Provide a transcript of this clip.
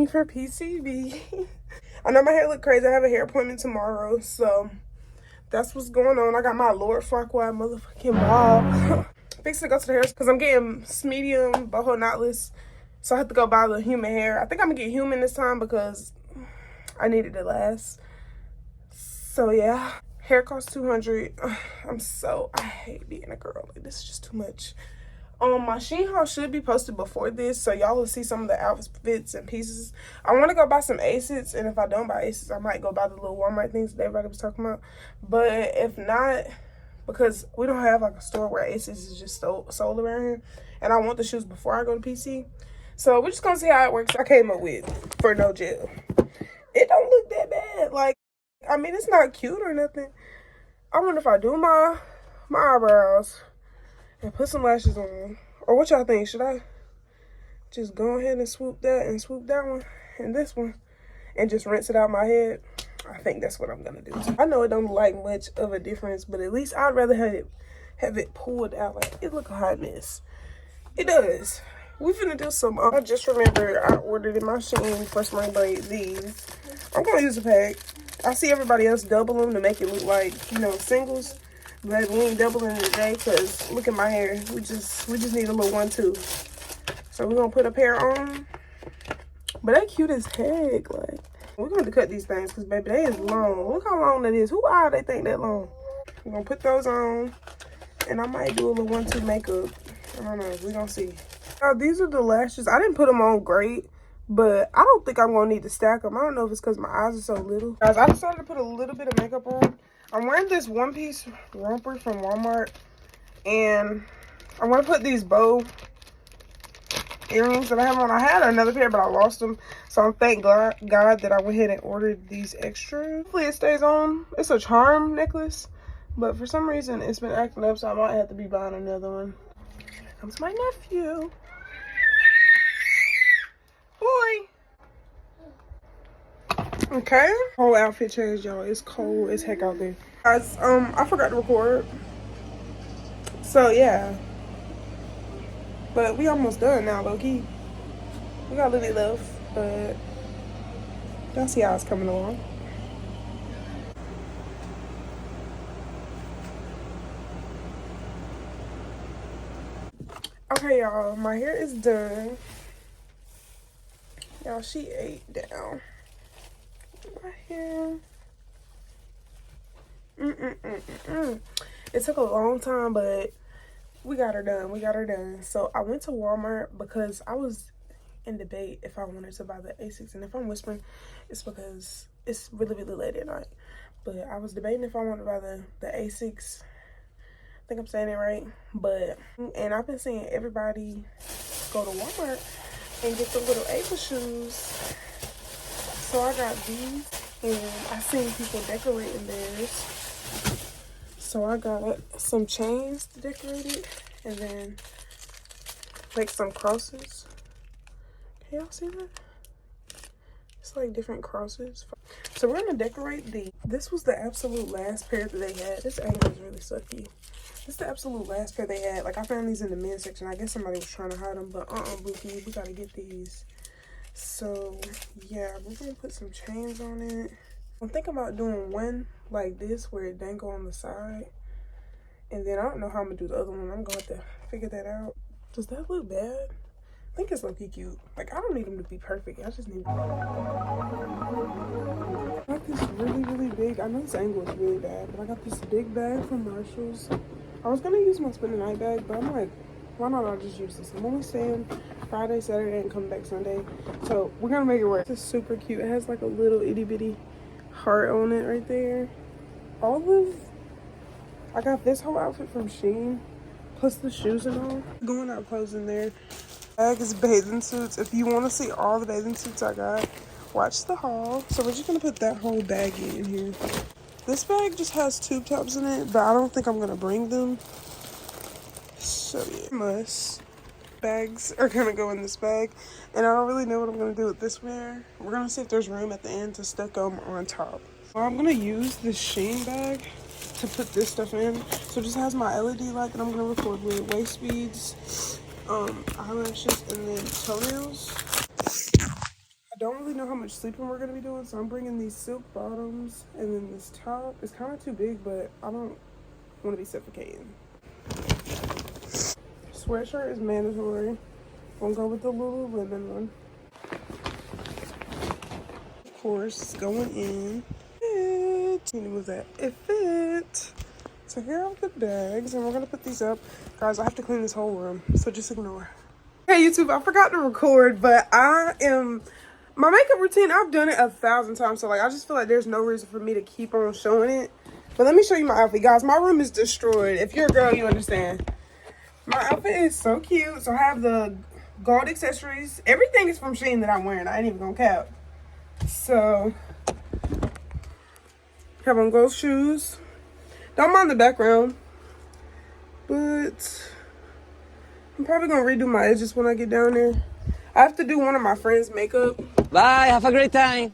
me for PCB. I know my hair look crazy. I have a hair appointment tomorrow, so that's what's going on. I got my Lord Farquaad motherfucking bob. Fixing to go to the hair because I'm getting medium boho knotless, so I have to go buy the human hair. I think I'm gonna get human this time because I need it to last. So yeah, hair costs $200. I hate being a girl. Like, this is just too much. My SHEIN haul should be posted before this, so y'all will see some of the outfits and pieces. I want to go buy some Asics, and if I don't buy Asics, I might go buy the little Walmart things that everybody was talking about. But if not, because we don't have like a store where Asics is just sold around here, and I want the shoes before I go to PC. So we're just gonna see how it works. I came up with for no gel. It don't look that bad. Like, I mean, it's not cute or nothing. I wonder if I do my eyebrows and put some lashes on. Or what y'all think? Should I just go ahead and swoop that and swoop that one and this one and just rinse it out my head? I think that's what I'm gonna do. I know it don't look like much of a difference, but at least I'd rather have it pulled out. Like, it look a hot mess. It does. We finna do some, I just remembered I ordered in my SHEIN for spring break these. I'm gonna use a pack. I see everybody else double them to make it look like, you know, singles. But we ain't doubling it today because look at my hair. We just need a little 1-2. So we're gonna put a pair on. But they cute as heck. Like, we're gonna have to cut these things because baby, they is long. Look how long that is. Who eye they think that long? We're gonna put those on. And I might do a little 1-2 makeup. I don't know. We gonna see. Now, these are the lashes. I didn't put them on great, but I don't think I'm gonna need to stack them. I don't know if it's because my eyes are so little. Guys, I decided to put a little bit of makeup on. I'm wearing this one-piece romper from Walmart, and I'm going to put these bow earrings that I have on. I had another pair, but I lost them, so I'm thank God that I went ahead and ordered these extra. Hopefully it stays on. It's a charm necklace, but for some reason it's been acting up, so I might have to be buying another one. Here comes my nephew. Boy. Okay, whole outfit changed, y'all. It's cold as heck out there. Guys, I forgot to record. So yeah. But we almost done now, low-key. We got a little bit left, but y'all see how it's coming along. Okay, y'all, my hair is done. Y'all, she ate down. My hair. It took a long time, but we got her done. So I went to Walmart because I was in debate if I wanted to buy the Asics, and if I'm whispering, it's because it's really late at night. But I was debating if I wanted to buy the Asics. I think I'm saying it right. And I've been seeing everybody go to Walmart and get the little Ava shoes. So I got these, and I seen people decorating theirs. So I got some chains to decorate it, and then like some crosses. Can y'all see that? It's like different crosses. So we're gonna decorate these. This was the absolute last pair that they had. This angle is really sucky. This is the absolute last pair they had. Like, I found these in the men's section. I guess somebody was trying to hide them, but Bookie, we gotta get these. So yeah, we're gonna put some chains on it. I'm thinking about doing one like this where it dangle on the side, and then I don't know how I'm gonna do the other one. I'm gonna have to figure that out. Does that look bad? I think it's low-key cute. Like, I don't need them to be perfect. I just need I got this really big, I know this angle is really bad, but I got this big bag from Marshalls. I was gonna use my spend the night bag, but I'm like, why not I just use this? I'm only staying Friday, Saturday, and come back Sunday. So we're gonna make it work. This is super cute. It has like a little itty bitty heart on it right there. I got this whole outfit from SHEIN, plus the shoes and all. Going out clothes in there. Bag is bathing suits. If you want to see all the bathing suits I got, watch the haul. So we're just gonna put that whole bag in here. This bag just has tube tops in it, but I don't think I'm gonna bring them. So yeah, bags are gonna go in this bag, and I don't really know what I'm gonna do with this pair. We're gonna see if there's room at the end to stick them on top. Well, I'm gonna use this SHEIN bag to put this stuff in. So it just has my LED light that I'm gonna record with, waist beads, eyelashes, and then toenails. I Don't really know how much sleeping we're gonna be doing, so I'm bringing these silk bottoms, and then this top is kind of too big, but I don't want to be suffocating. Sweatshirt is mandatory. Gonna go with the Lululemon one. Of course, going in. It. Need to move that. It fit. So here are the bags, and we're gonna put these up. Guys, I have to clean this whole room, so just ignore. Hey YouTube, I forgot to record, but my makeup routine, I've done it 1,000 times, so like I just feel like there's no reason for me to keep on showing it. But let me show you my outfit. Guys, my room is destroyed. If you're a girl, you understand. My outfit is so cute. So I have the gold accessories. Everything is from SHEIN that I'm wearing. I ain't even gonna cap. So have on gold shoes. Don't mind the background, but I'm probably gonna redo my edges when I get down there. I have to do one of my friends' makeup. Bye, have a great time.